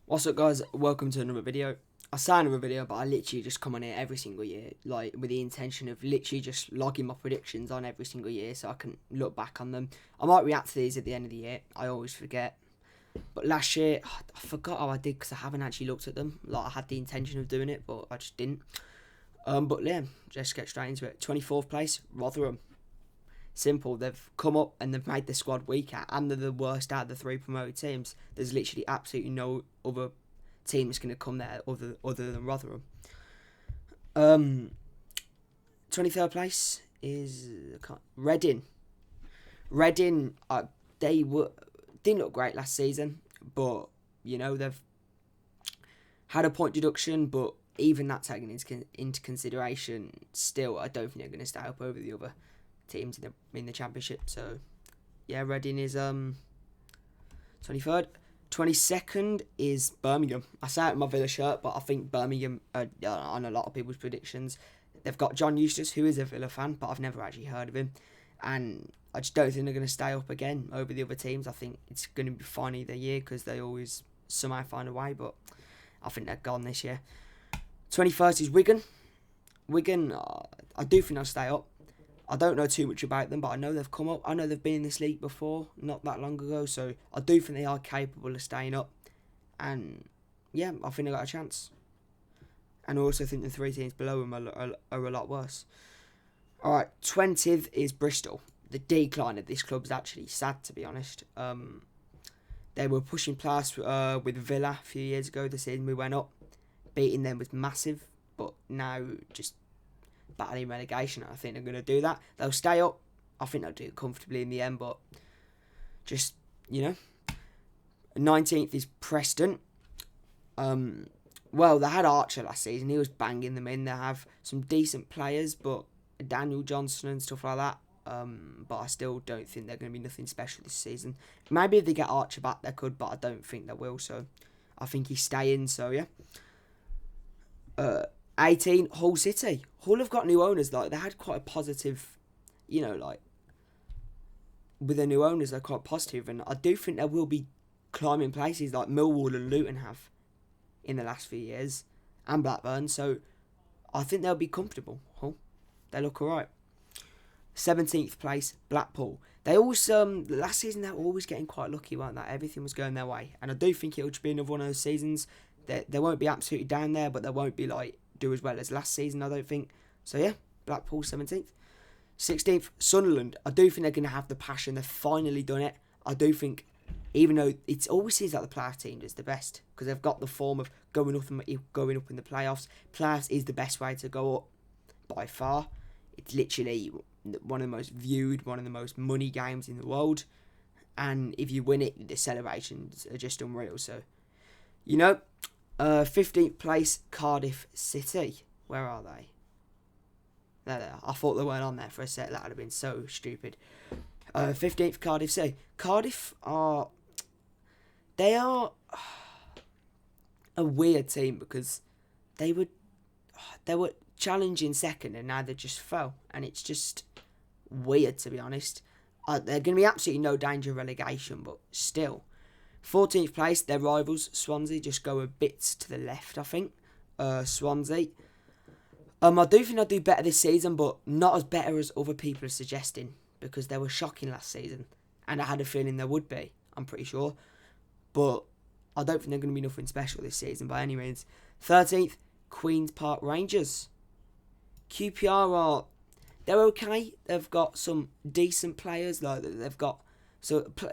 What's up, guys? Welcome to another video. I say another video, but I literally just come on here every single year, like with the intention of literally just logging my predictions on every single year so I can look back on them. I might react to these at the end of the year. I always forget. But last year, I forgot how I did because I haven't actually looked at them. Like, I had the intention of doing it, but I just didn't. But yeah, just get straight into it. 24th place, Rotherham. Simple. They've come up and they've made the squad weaker, and they're the worst out of the three promoted teams. There's literally absolutely no other team that's going to come there other than Rotherham. 23rd place is Reading. Reading, they didn't look great last season, but they've had a point deduction. But even that taken into consideration, still I don't think they're going to stay up over the other teams in the championship. So yeah, Reading is 23rd. 22nd is Birmingham. I say it in my Villa shirt, but I think Birmingham are on a lot of people's predictions. They've got John Eustace, who is a Villa fan, but I've never actually heard of him. And I just don't think they're going to stay up again over the other teams. I think it's going to be fine either year because they always somehow find a way, but I think they're gone this year. 21st is Wigan. Wigan, I do think they'll stay up. I don't know too much about them, but I know they've come up. I know they've been in this league before, not that long ago, so I do think they are capable of staying up. And yeah, I think they got a chance. And I also think the three teams below them are a lot worse. Alright, 20th is Bristol. The decline of this club is actually sad, to be honest. They were pushing past with Villa a few years ago. The season we went up. Beating them was massive, but now just battling relegation. I think they're going to do that. They'll stay up. I think they'll do it comfortably in the end, but just, 19th is Preston. Well, they had Archer last season. He was banging them in. They have some decent players, but Daniel Johnson and stuff like that. But I still don't think they're going to be nothing special this season. Maybe if they get Archer back, they could, but I don't think they will. So I think he's staying. So yeah. 18, Hull City. Hull have got new owners. Like, they had quite a positive, with their new owners, they're quite positive, and I do think they will be climbing places like Millwall and Luton have in the last few years, and Blackburn. So I think they'll be comfortable. Hull, they look alright. 17th place, Blackpool. They always last season they were always getting quite lucky, weren't they? Everything was going their way, and I do think it'll just be another one of those seasons that they won't be absolutely down there, but they won't be like do as well as last season, I don't think. So yeah, Blackpool 17th. 16th, Sunderland. I do think they're going to have the passion. They've finally done it. I do think, even though it always seems like the playoff team is the best, because they've got the form of going up in the playoffs. Playoffs is the best way to go up by far. It's literally one of the most viewed, one of the most money games in the world. And if you win it, the celebrations are just unreal. So, 15th place, Cardiff City. Where are they? There they are. I thought they weren't on there for a sec. That would have been so stupid. 15th, Cardiff City. Cardiff are a weird team because they were challenging second and now they just fell. And it's just weird, to be honest. They're going to be absolutely no danger of relegation, but still. 14th place, their rivals, Swansea, just go a bit to the left, I think. Swansea. I do think they'll do better this season, but not as better as other people are suggesting, because they were shocking last season, and I had a feeling they would be, I'm pretty sure. But I don't think they're going to be nothing special this season by any means. 13th, Queen's Park Rangers. QPR they're okay. They've got some decent players, like they've got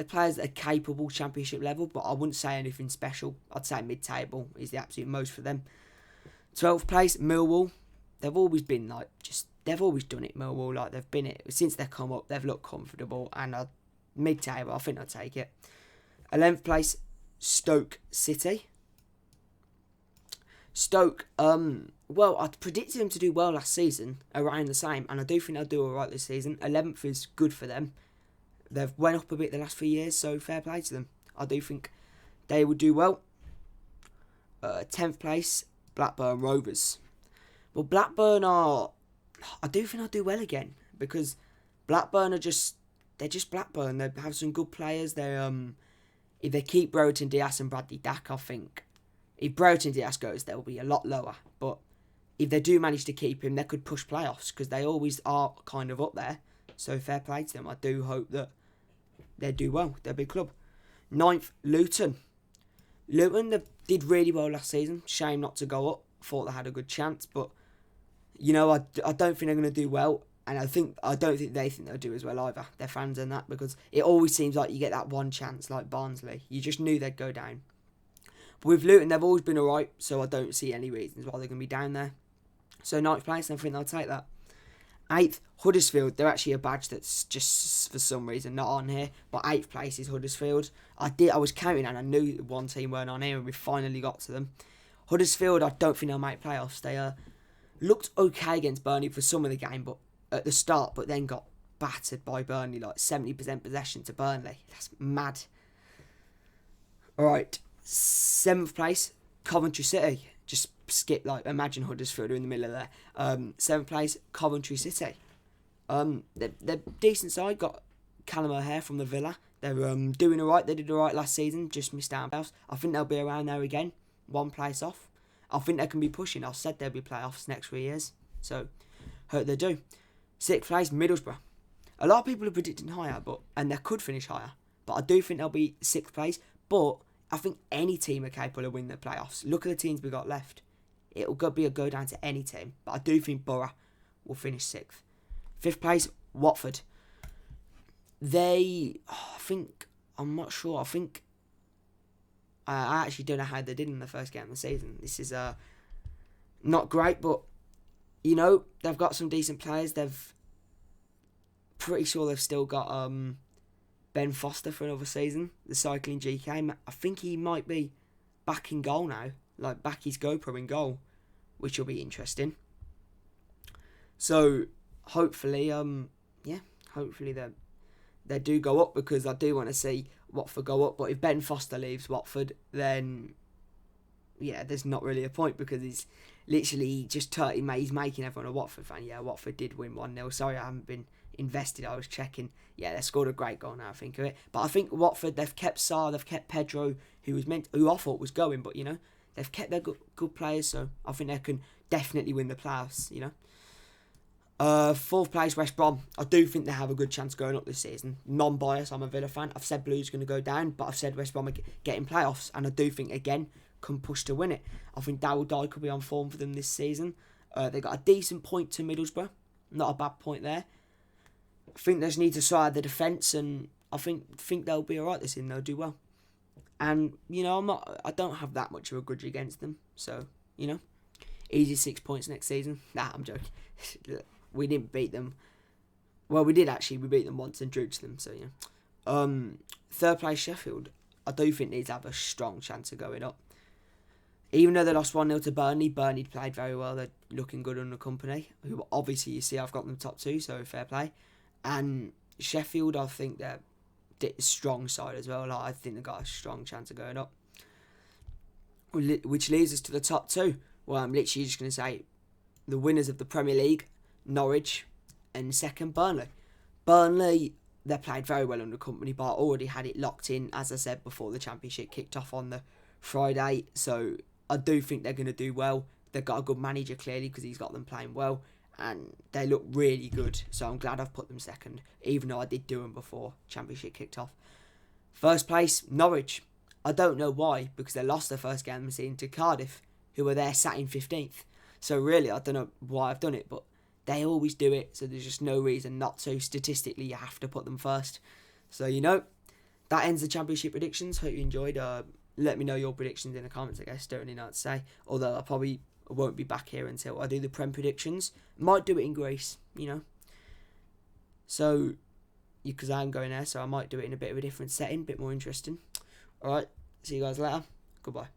players that are capable championship level, but I wouldn't say anything special. I'd say mid-table is the absolute most for them. 12th place, Millwall. They've always been they've always done it, Millwall. Like, they've been it since they've come up. They've looked comfortable, and mid-table, I think I'll take it. 11th place, Stoke City. Stoke, well, I predicted them to do well last season, around the same, and I do think they'll do alright this season. 11th is good for them. They've went up a bit the last few years, so fair play to them. I do think they will do well. 10th place, Blackburn Rovers. Well, Blackburn I do think I'll do well again, because Blackburn they're just Blackburn. They have some good players. If they keep Brereton Diaz and Bradley Dack, I think If Brereton Diaz goes, they'll be a lot lower. But if they do manage to keep him, they could push playoffs because they always are kind of up there. So fair play to them. I do hope that they do well. They're a big club. 9th, Luton. Luton, they did really well last season. Shame not to go up. Thought they had a good chance. But, I don't think they're going to do well. And I don't think they think they'll do as well either. Their fans and that. Because it always seems like you get that one chance like Barnsley. You just knew they'd go down. But with Luton, they've always been alright. So I don't see any reasons why they're going to be down there. So 9th place, I think they'll take that. 8th, Huddersfield. They're actually a badge that's just for some reason not on here. But 8th place is Huddersfield. I was counting and I knew one team weren't on here and we finally got to them. Huddersfield, I don't think they'll make playoffs. They looked okay against Burnley for some of the game but at the start, but then got battered by Burnley, like 70% possession to Burnley. That's mad. Alright, 7th place, Coventry City. Just skip, imagine Huddersfield are in the middle of there. 7th place, Coventry City. They're decent side. Got Callum O'Hare from the Villa. They're doing alright. They did alright last season. Just missed out on playoffs. I think they'll be around there again. One place off. I think they can be pushing. I said there'll be playoffs next 3 years. So, hope they do. 6th place, Middlesbrough. A lot of people are predicting higher, and they could finish higher. But I do think they'll be 6th place. But I think any team are capable of winning the playoffs. Look at the teams we got left. It'll go down to any team. But I do think Borough will finish 6th. 5th place, Watford. I'm not sure. I actually don't know how they did in the first game of the season. This is not great, but they've got some decent players. Pretty sure they've still got Ben Foster for another season, the cycling GK. I think he might be back in goal now, back his GoPro in goal, which will be interesting. So hopefully, hopefully they do go up because I do want to see Watford go up. But if Ben Foster leaves Watford, then there's not really a point because he's literally just he's making everyone a Watford fan. Yeah, Watford did win 1-0. Sorry, I haven't been invested. I was checking. Yeah, they scored a great goal now I think of it. But I think Watford, they've kept Sarr, they've kept Pedro, who I thought was going, but they've kept their good players, so I think they can definitely win the playoffs. 4th place, West Brom. I do think they have a good chance going up this season. Non-biased, I'm a Villa fan. I've said Blues going to go down, but I've said West Brom are getting playoffs, and I do think again can push to win it. I think Daryl Dye could be on form for them this season. They got a decent point to Middlesbrough, not a bad point there. I think they just need to sort out the defence, and I think they'll be alright this season. They'll do well, and I don't have that much of a grudge against them. So easy 6 points next season. Nah, I'm joking. We didn't beat them. Well, we did actually. We beat them once and drew to them. So 3rd place, Sheffield. I do think these have a strong chance of going up. Even though they lost 1-0 to Burnley, Burnley played very well. They're looking good under company. Who obviously you see I've got them top 2, so fair play. And Sheffield, I think they're a strong side as well. I think they've got a strong chance of going up. Which leads us to the top 2. Well, I'm literally just going to say the winners of the Premier League, Norwich, and 2nd, Burnley. Burnley, they played very well under company, but I already had it locked in, as I said, before the Championship kicked off on the Friday. So I do think they're going to do well. They've got a good manager, clearly, because he's got them playing well. And they look really good. So I'm glad I've put them 2nd, even though I did do them before Championship kicked off. 1st place, Norwich. I don't know why, because they lost their first game of the season to Cardiff, who were there sat in 15th. So really, I don't know why I've done it, but they always do it, so there's just no reason not to. Statistically, you have to put them first. So, that ends the Championship predictions. Hope you enjoyed. Let me know your predictions in the comments, I guess. Don't really know what to say. Although I probably won't be back here until I do the Prem predictions. Might do it in Greece, So, because I'm going there, so I might do it in a bit of a different setting, a bit more interesting. Alright, see you guys later. Goodbye.